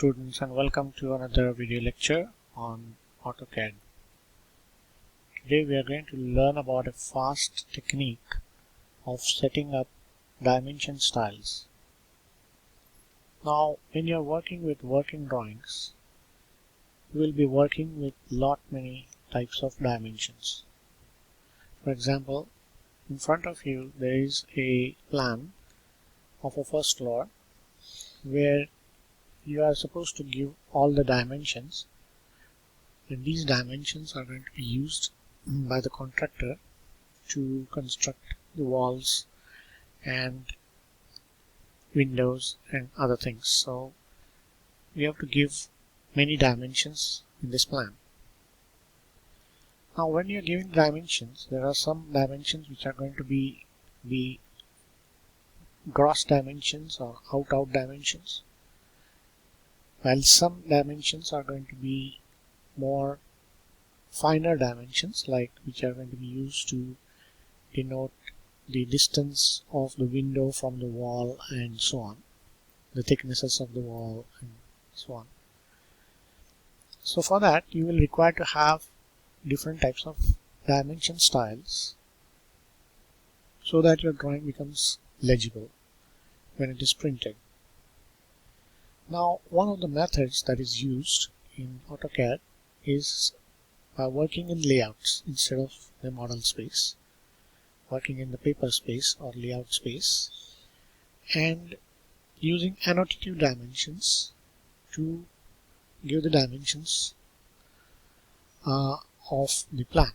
students, and welcome to another video lecture on Autocad. Today we are going to learn about a fast technique of setting up dimension styles. Now when you are working with working drawings, you will be working with many types of dimensions. For example, in front of you there is a plan of a first floor where you are supposed to give all the dimensions, and these dimensions are going to be used by the contractor to construct the walls and windows and other things. So we have to give many dimensions in this plan. Now when you are giving dimensions, there are some dimensions which are going to be the gross dimensions or out dimensions, while some dimensions are going to be more finer dimensions, like which are going to be used to denote the distance of the window from the wall and so on, the thicknesses of the wall and so on. So for that you will require to have different types of dimension styles so that your drawing becomes legible when it is printed. Now one of the methods that is used in AutoCAD is by working in layouts instead of the model space, working in the paper space or layout space, and using annotative dimensions to give the dimensions of the plan.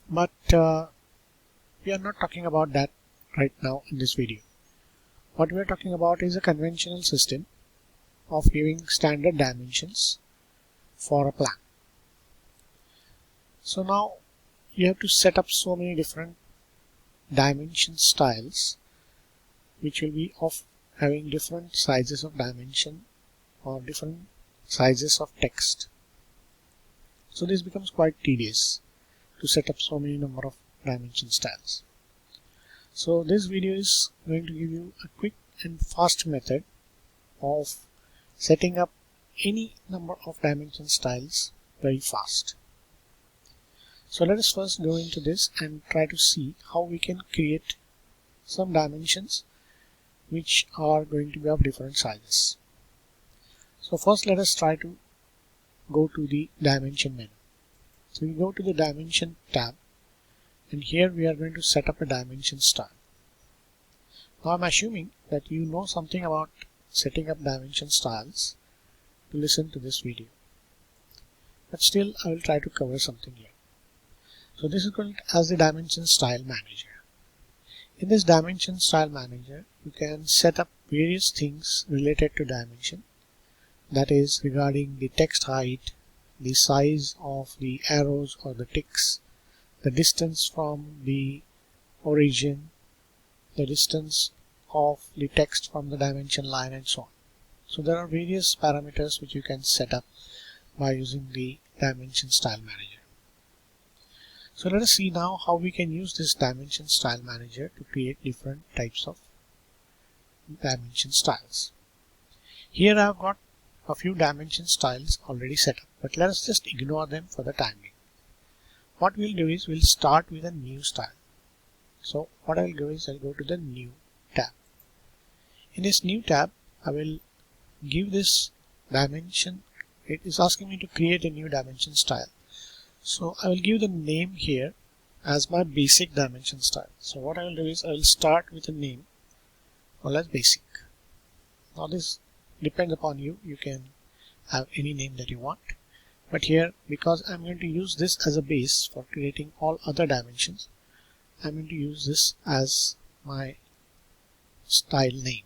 But we are not talking about that right now in this video. What we are talking about is a conventional system of giving standard dimensions for a plan. So now you have to set up so many different dimension styles which will be of having different sizes of dimension or different sizes of text. So this becomes quite tedious to set up so many number of dimension styles. So this video is going to give you a quick and fast method of setting up any number of dimension styles very fast. So let us first go into this and try to see how we can create some dimensions which are going to be of different sizes. So first let us try to go to the dimension menu. So we go to the dimension tab, and here we are going to set up a dimension style. Now I'm assuming that you know something about setting up dimension styles to listen to this video, but still I will try to cover something here. So this is called as the dimension style manager. In this dimension style manager you can set up various things related to dimension, that is regarding the text height, the size of the arrows or the ticks, the distance from the origin, the distance of the text from the dimension line, and so on. So there are various parameters which you can set up by using the dimension style manager. So let us see now how we can use this dimension style manager to create different types of dimension styles. Here I have got a few dimension styles already set up, but let us just ignore them for the time being. What we'll do is we'll start with a new style. So what I'll go is I'll go to the new tab. In this new tab I will give this dimension. It is asking me to create a new dimension style. So I will give the name here as my basic dimension style. So what I will do is I will start with a name called as basic. Now this depends upon you. You can have any name that you want, but here, because I'm going to use this as a base for creating all other dimensions, I'm going to use this as my style name.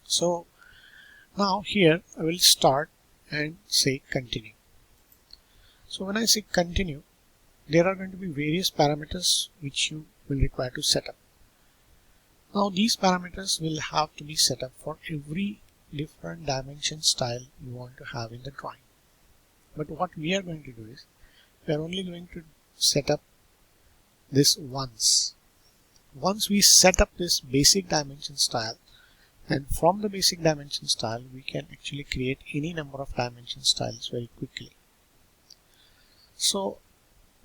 So now here I will start and say continue. So when I say continue, there are going to be various parameters which you will require to set up. Now these parameters will have to be set up for every different dimension style you want to have in the drawing. But what we are going to do is we are only going to set up this once. Once we set up this basic dimension style, And from the basic dimension style, we can actually create any number of dimension styles very quickly. So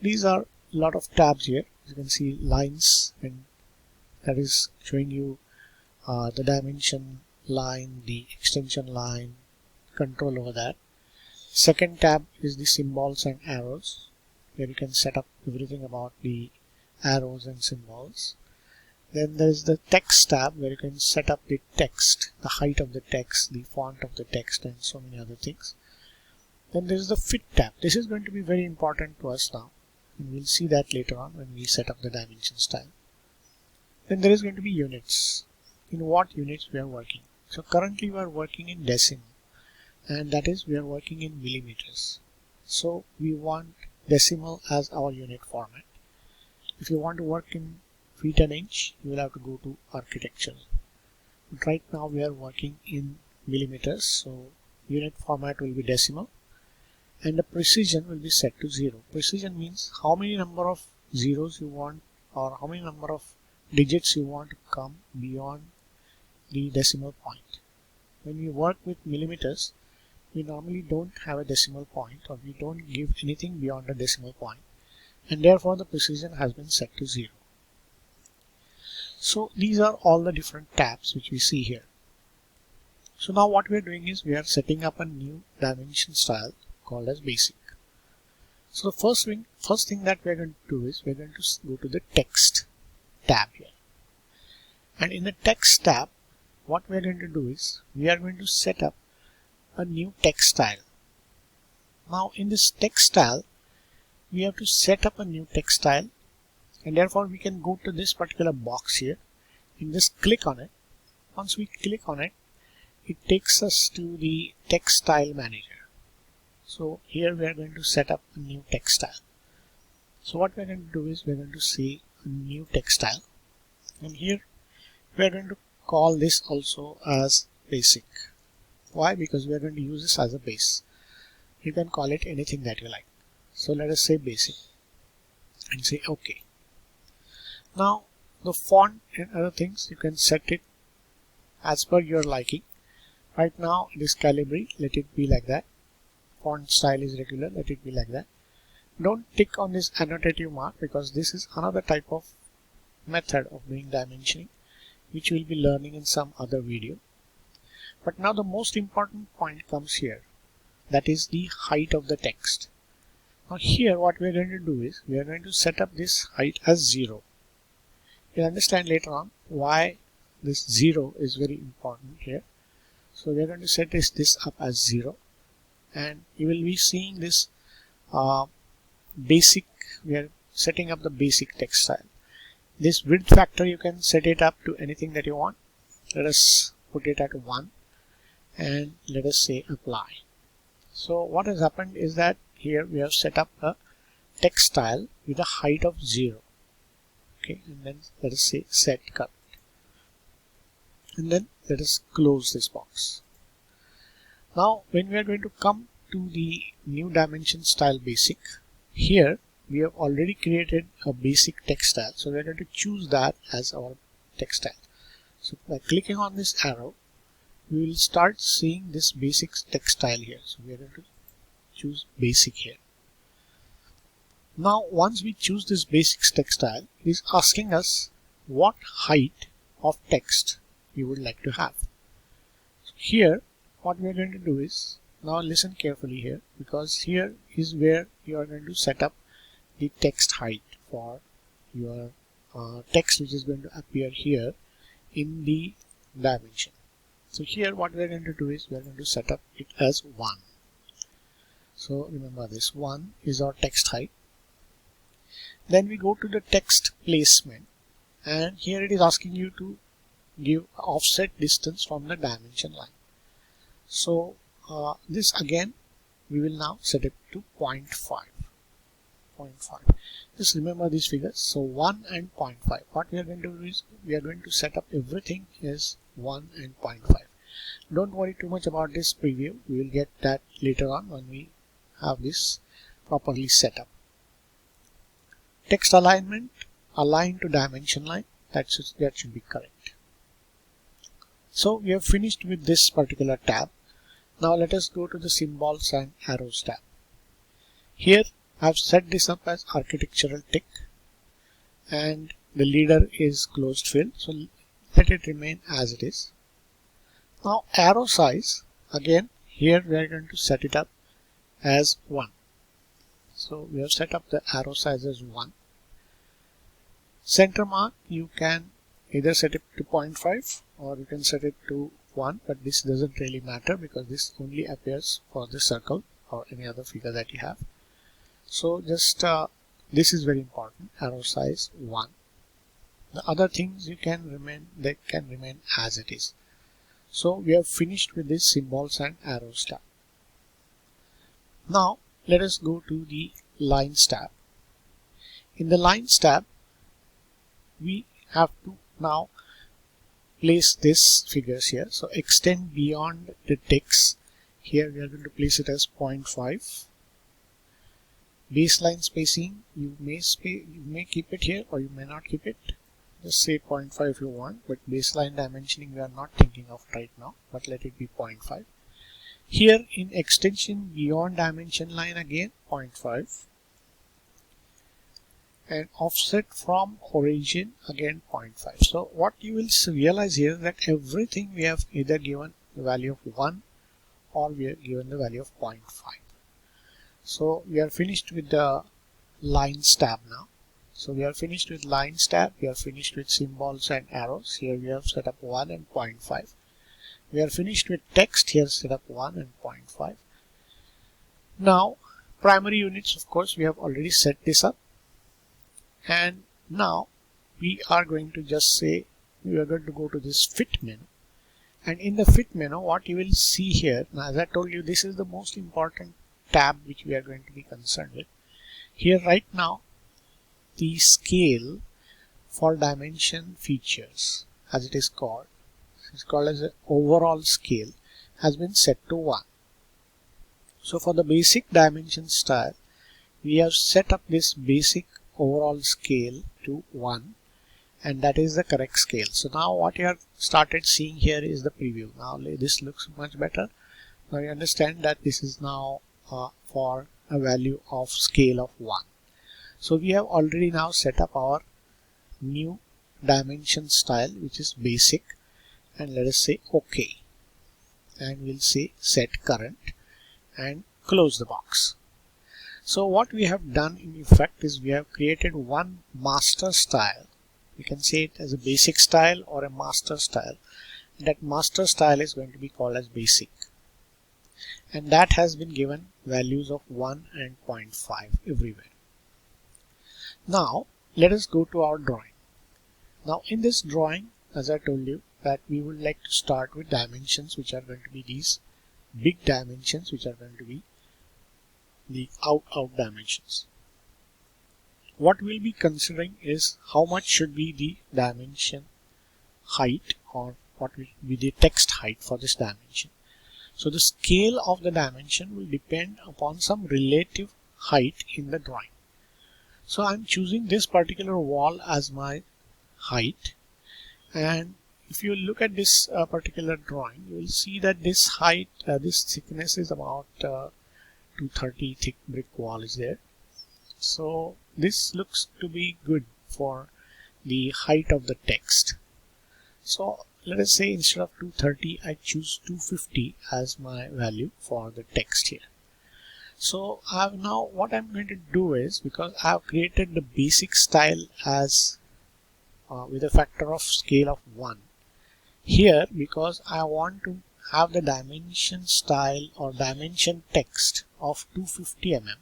these are a lot of tabs here. You can see lines, and that is showing you the dimension line, the extension line, control over that. Second tab is the symbols and arrows, where you can set up everything about the arrows and symbols. Then there is the text tab, where you can set up the text, the height of the text, the font of the text, and so many other things. Then there is the fit tab. This is going to be very important to us now, and we'll see that later on when we set up the dimension style. Then there is going to be units. In what units we are working. So currently we are working in decimal, and that is we are working in millimeters. So we want decimal as our unit format. If you want to work in feet and inch, you will have to go to architectural. But right now we are working in millimeters, so unit format will be decimal, and the precision will be set to 0. Precision means how many number of zeros you want, or how many number of digits you want to come beyond the decimal point. When we work with millimeters, we normally don't have a decimal point, or we don't give anything beyond a decimal point, and therefore the precision has been set to 0. So these are all the different tabs which we see here. So now what we are doing is we are setting up a new dimension style called as basic. So the first thing that we are going to do is we are going to go to the text tab here, and in the text tab, what we are going to do is we are going to set up a new text style. Now in this text style, we have to set up a new text style, and therefore we can go to this particular box here and just click on it. Once we click on it, it takes us to the text style manager. So here we are going to set up a new text style. So what we are going to do is we are going to say a new text style, and here we are going to call this also as basic. Why? Because we are going to use this as a base. You can call it anything that you like. So let us say basic and say OK. Now the font and other things, you can set it as per your liking. Right now it is Calibri, let it be like that. Font style is regular, let it be like that. Don't tick on this annotative mark, because this is another type of method of doing dimensioning, which we'll be learning in some other video. But now the most important point comes here, that is the height of the text. Now here what we are going to do is we are going to set up this height as 0. You'll understand later on why this 0 is very important here. So we are going to set this up as 0, and you will be seeing this basic. We are setting up the basic text style. This width factor, you can set it up to anything that you want. Let us put it at 1, and let us say apply. So what has happened is that here we have set up a text style with a height of 0. Okay, and then let us say set current, and then let us close this box. Now when we are going to come to the new dimension style basic, here we have already created a basic text style, so we are going to choose that as our text style. So by clicking on this arrow, we will start seeing this basic text style here. So we are going to choose basic here. Now once we choose this basic text style, it is asking us what height of text you would like to have. So here what we are going to do is, now listen carefully here, because here is where you are going to set up the text height for your text which is going to appear here in the dimension. So here what we are going to do is we are going to set up it as 1. So remember, this 1 is our text height. Then we go to the text placement, and here it is asking you to give offset distance from the dimension line. So this again we will now set it to 0.5. Just remember these figures. So 1 and 0.5. What we are going to do is we are going to set up everything is 1 and 0.5. Don't worry too much about this preview. We will get that later on when we have this properly set up. Text alignment, align to dimension line. That should be correct. So we have finished with this particular tab. Now let us go to the symbols and arrows tab. Here I've set this up as architectural tick and the leader is closed field, so let it remain as it is. Now arrow size, again here we are going to set it up as 1. So we have set up the arrow size as 1. Center mark, you can either set it to 0.5 or you can set it to 1, but this doesn't really matter because this only appears for the circle or any other figure that you have. So just this is very important, arrow size 1. The other things they can remain as it is. So we have finished with this symbols and arrows tab. Now let us go to the lines tab. In the lines tab, we have to now place this figures here. So extend beyond the text. Here we are going to place it as 0.5. Baseline spacing, you may keep it here or you may not keep it. Just say 0.5 if you want, but baseline dimensioning we are not thinking of right now, but let it be 0.5. Here in extension beyond dimension line, again 0.5, and offset from origin, again 0.5. So what you will realize here is that everything we have either given the value of 1 or we have given the value of 0.5. So we are finished with the lines tab now. So we are finished with lines tab, we are finished with symbols and arrows. Here we have set up 1 and 0.5. We are finished with text, here set up 1 and 0.5. Now primary units, of course we have already set this up, and now we are going to just say we are going to go to this fit menu, and in the fit menu what you will see here, now as I told you, this is the most important tab which we are going to be concerned with. Here right now the scale for dimension features, as it is called, it's called as an overall scale, has been set to 1. So for the basic dimension style, we have set up this basic overall scale to 1, and that is the correct scale. So now what you have started seeing here is the preview. Now this looks much better. Now you understand that this is now for a value of scale of 1. So we have already now set up our new dimension style, which is basic, and let us say OK, and we'll say set current and close the box. So what we have done in effect is we have created one master style. You can say it as a basic style or a master style. That master style is going to be called as basic, and that has been given values of 1 and 0.5 everywhere. Now let us go to our drawing. Now in this drawing, as I told you, that we would like to start with dimensions, which are going to be these big dimensions, which are going to be the out dimensions. What we'll be considering is how much should be the dimension height, or what will be the text height for this dimension. So the scale of the dimension will depend upon some relative height in the drawing. So I'm choosing this particular wall as my height, and if you look at this particular drawing, you will see that this height, this thickness is about 230 thick brick wall is there. So this looks to be good for the height of the text. So let us say instead of 230, I choose 250 as my value for the text here. So now what I'm going to do is, because I have created the basic style as with a factor of scale of 1 here, because I want to have the dimension style or dimension text of 250 mm,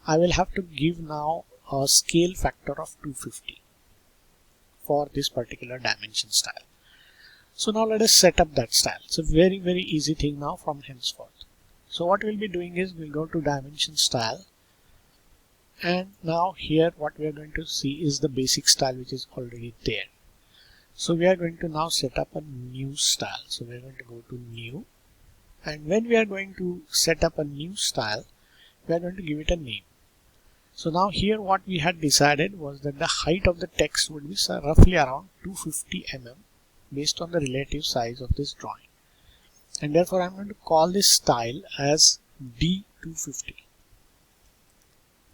I will have to give now a scale factor of 250 for this particular dimension style. So now let us set up that style. It's a very easy thing now from henceforth. So what we'll be doing is we'll go to dimension style, and now here what we are going to see is the basic style which is already there. So we are going to now set up a new style. So we are going to go to new, and when we are going to set up a new style, we are going to give it a name. So now here what we had decided was that the height of the text would be roughly around 250 mm, based on the relative size of this drawing, and therefore I'm going to call this style as D250.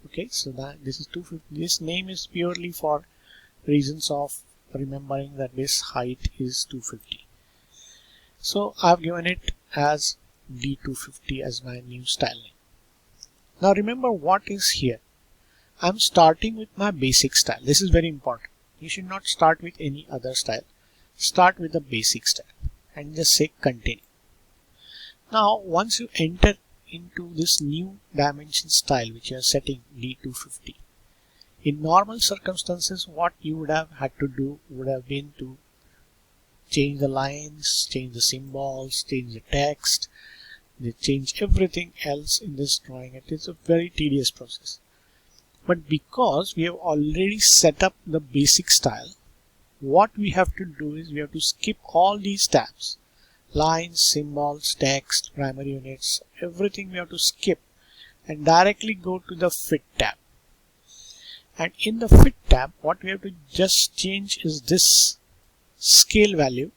Okay, so that this is 250. This name is purely for reasons of remembering that this height is 250. So I've given it as D250 as my new style name. Now remember what is here. I'm starting with my basic style. This is very important. You should not start with any other style. Start with the basic style and just say continue. Now once you enter into this new dimension style which you are setting D250, in normal circumstances what you would have had to do would have been to change the lines, change the symbols, change the text, change everything else in this drawing. It is a very tedious process. But because we have already set up the basic style, what we have to do is we have to skip all these tabs. Lines, symbols, text, primary units, everything we have to skip and directly go to the fit tab. And in the fit tab, what we have to just change is this scale value.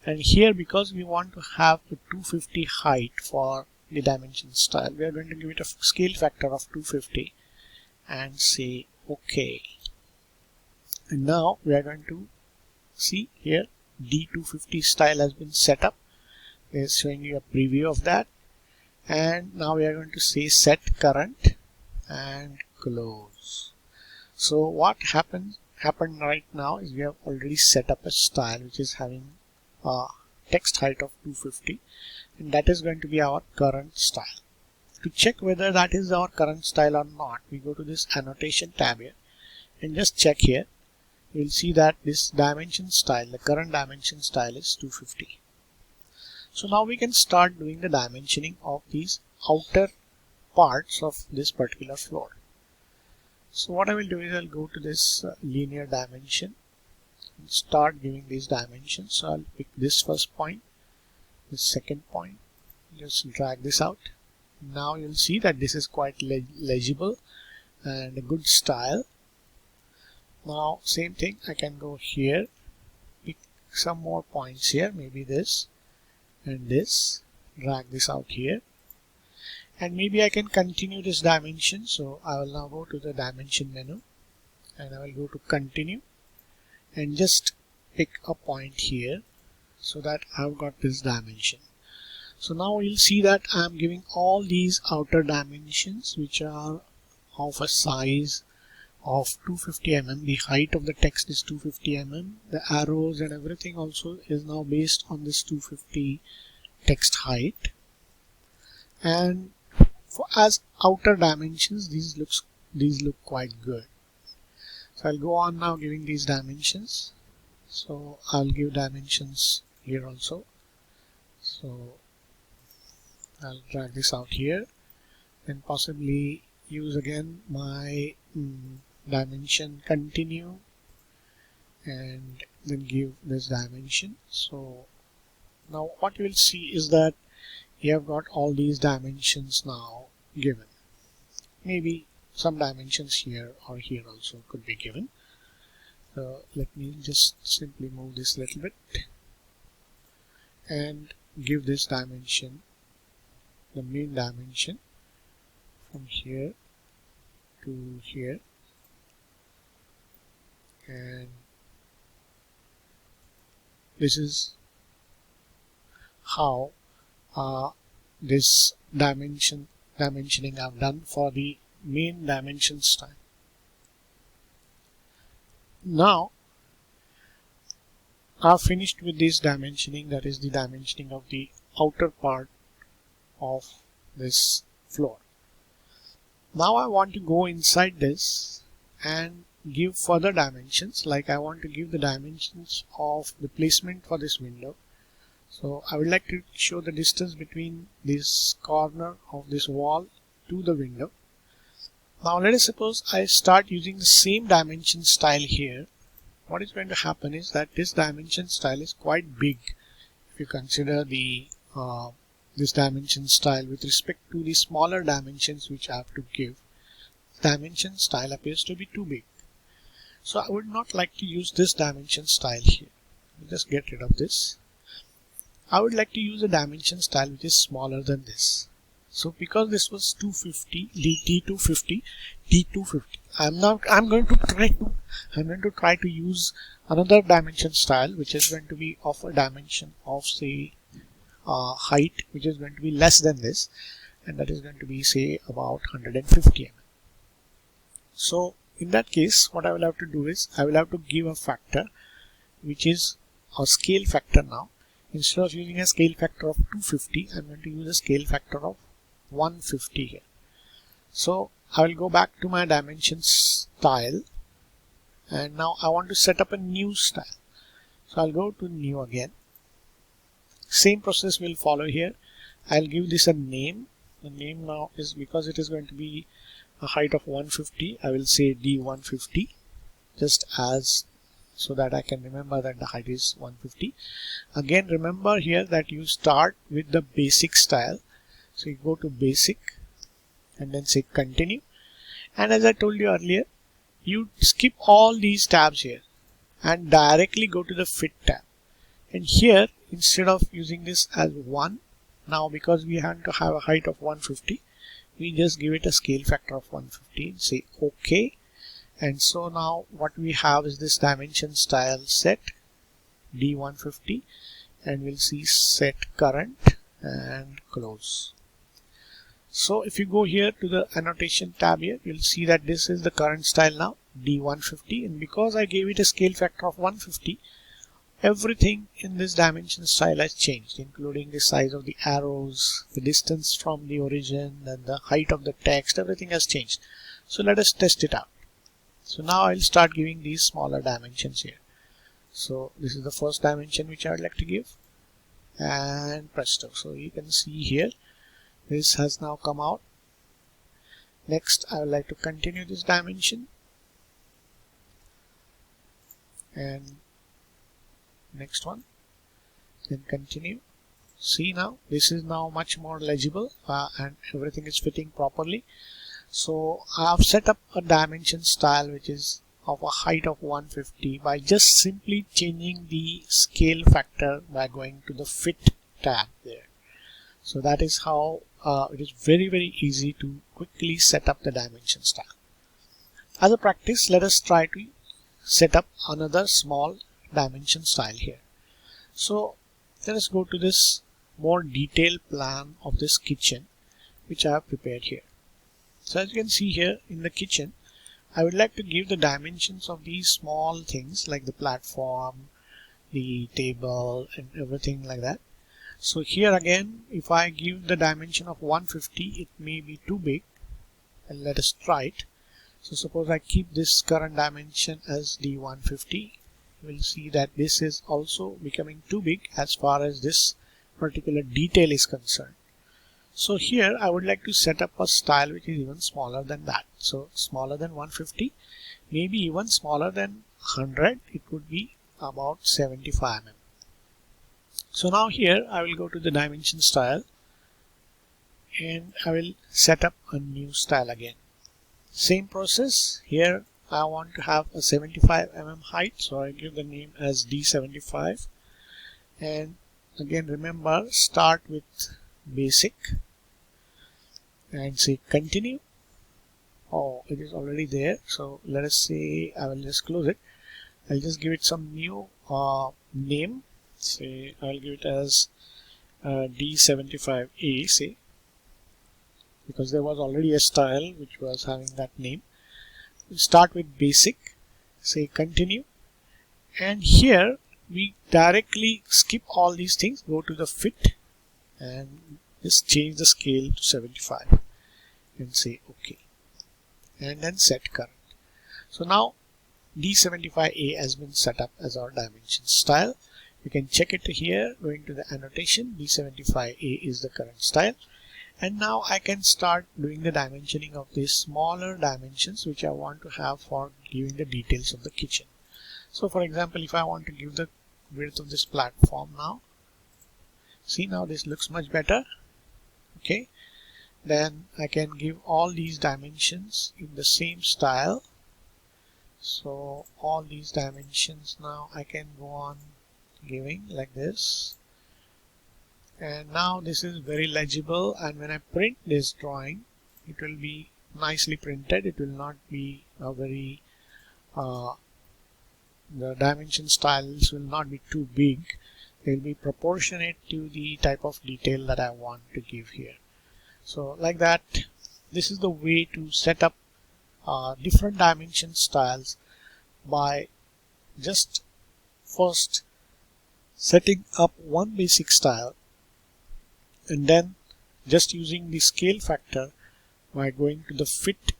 And here, because we want to have a 250 height for the dimension style, we are going to give it a scale factor of 250 and say OK. And now we are going to see here D250 style has been set up. It's showing you a preview of that. And now we are going to say set current and close. So what happened right now is we have already set up a style which is having a text height of 250, and that is going to be our current style. To check whether that is our current style or not, we go to this annotation tab here and just check here. You will see that this dimension style, the current dimension style is 250. So now we can start doing the dimensioning of these outer parts of this particular floor. So what I will do is I'll go to this linear dimension and start giving these dimensions. So I'll pick this first point, this second point, just drag this out. Now you'll see that this is quite legible and a good style. Now same thing, I can go here, pick some more points here, maybe this and this, drag this out here, and maybe I can continue this dimension. So I will now go to the dimension menu and I will go to continue and just pick a point here so that I've got this dimension. So now you'll see that I'm giving all these outer dimensions which are of a size of 250 mm. The height of the text is 250 mm. The arrows and everything also is now based on this 250 text height. And as outer dimensions, these look quite good. So I'll go on now giving these dimensions. So I'll give dimensions here also. So I'll drag this out here and possibly use again my dimension continue and then give this dimension. So now what you will see is that you have got all these dimensions now given. Maybe some dimensions here or here also could be given. So let me just simply move this a little bit and give this dimension the main dimension from here to here, and this is how this dimensioning I've done for the main dimension style. Now I've finished with this dimensioning, that is the dimensioning of the outer part of this floor. Now I want to go inside this and give further dimensions, like I want to give the dimensions of the placement for this window. So I would like to show the distance between this corner of this wall to the window. Now let us suppose I start using the same dimension style here. What is going to happen is that this dimension style is quite big. If you consider the this dimension style with respect to the smaller dimensions which I have to give, dimension style appears to be too big. So I would not like to use this dimension style here. just get rid of this. I would like to use a dimension style which is smaller than this. So because this was 250, D250, D250, I'm going to try to use another dimension style which is going to be of a dimension of say height which is going to be less than this, and that is going to be say about 150 mm. So in that case, what I will have to do is I will have to give a factor which is a scale factor now. Instead of using a scale factor of 250, I'm going to use a scale factor of 150 here. So I will go back to my dimension style, and now I want to set up a new style. So I'll go to new again. Same process will follow here. I'll give this a name. The name now is, because it is going to be a height of 150, I will say D150, just as so that I can remember that the height is 150. Again, remember here that you start with the basic style. So you go to basic and then say continue. And as I told you earlier, you skip all these tabs here and directly go to the fit tab. And here, instead of using this as 1, now because we have to have a height of 150, we just give it a scale factor of 150 and say OK. And so now what we have is this dimension style set D150, and we'll see set current and close. So if you go here to the annotation tab here, you'll see that this is the current style now, D150, and because I gave it a scale factor of 150, everything in this dimension style has changed, including the size of the arrows, the distance from the origin, and the height of the text. Everything has changed. So let us test it out. So now I'll start giving these smaller dimensions here. So this is the first dimension which I would like to give, and presto. So you can see here this has now come out. Next I would like to continue this dimension, and next one, then continue. See, now this is now much more legible and everything is fitting properly. So I have set up a dimension style which is of a height of 150 by just simply changing the scale factor by going to the fit tab there. So that is how it is very easy to quickly set up the dimension style. As a practice, let us try to set up another small dimension style here. So let us go to this more detailed plan of this kitchen which I have prepared here. So as you can see here in the kitchen, I would like to give the dimensions of these small things like the platform, the table, and everything like that. So here again, if I give the dimension of 150, it may be too big, and let us try it. So suppose I keep this current dimension as D150, you will see that this is also becoming too big as far as this particular detail is concerned. So here I would like to set up a style which is even smaller than that. So smaller than 150, maybe even smaller than 100, it would be about 75 mm. So now here I will go to the dimension style and I will set up a new style again. Same process. Here I want to have a 75 mm height, so I give the name as D75, and again remember, start with basic and say continue. Oh, it is already there, so let us say I will just close it. I'll just give it some new name. Say I'll give it as D75A, say, because there was already a style which was having that name. We'll start with basic, say continue, and here we directly skip all these things, go to the fit and just change the scale to 75 and say OK, and then set current. So now D75A has been set up as our dimension style. You can check it here, going to the annotation. D75A is the current style, and now I can start doing the dimensioning of these smaller dimensions which I want to have for giving the details of the kitchen. So for example, if I want to give the width of this platform now, see, now this looks much better. Okay, then I can give all these dimensions in the same style. So all these dimensions now I can go on giving like this. And now this is very legible, and when I print this drawing, it will be nicely printed. It will not be a very the dimension styles will not be too big. They will be proportionate to the type of detail that I want to give here. So like that, this is the way to set up different dimension styles by just first setting up one basic style and then just using the scale factor by going to the fit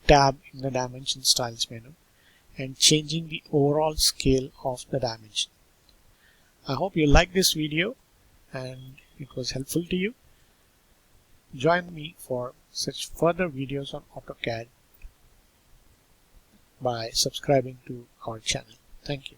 tab in the dimension styles menu and changing the overall scale of the dimension. I hope you like this video and it was helpful to you. Join me for such further videos on AutoCAD by subscribing to our channel. Thank you.